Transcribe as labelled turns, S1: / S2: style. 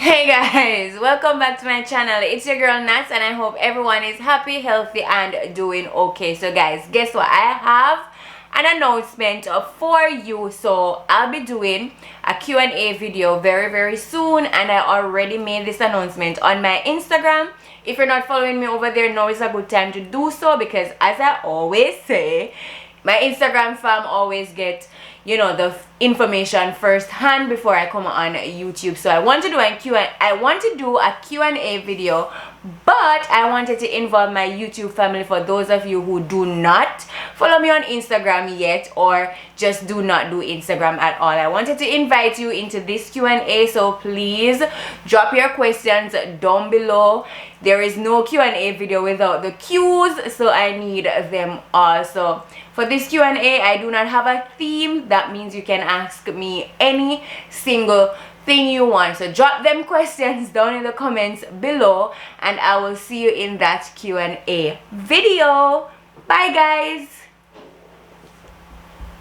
S1: Hey guys, welcome back to my channel. It's your girl Nats and I hope everyone is happy, healthy and doing okay. So guys, guess what? I have an announcement for you. So I'll be doing a Q&A video very soon, and I already made this announcement on my Instagram. If you're not following me over there, now is a good time to do so, because as I always say, my Instagram fam always get, you know, the information firsthand before I come on YouTube. So I want to do a Q&A video, but I wanted to involve my YouTube family. For those of you who do not follow me on Instagram yet, or just do not do Instagram at all, I wanted to invite you into this Q&A. So please drop your questions down below. There is no Q&A video without the Q's, so I need them all. So for this Q&A, I do not have a theme. That means you can ask me any single thing you want. So drop them questions down in the comments below, and I will see you in that Q&A video. Bye guys.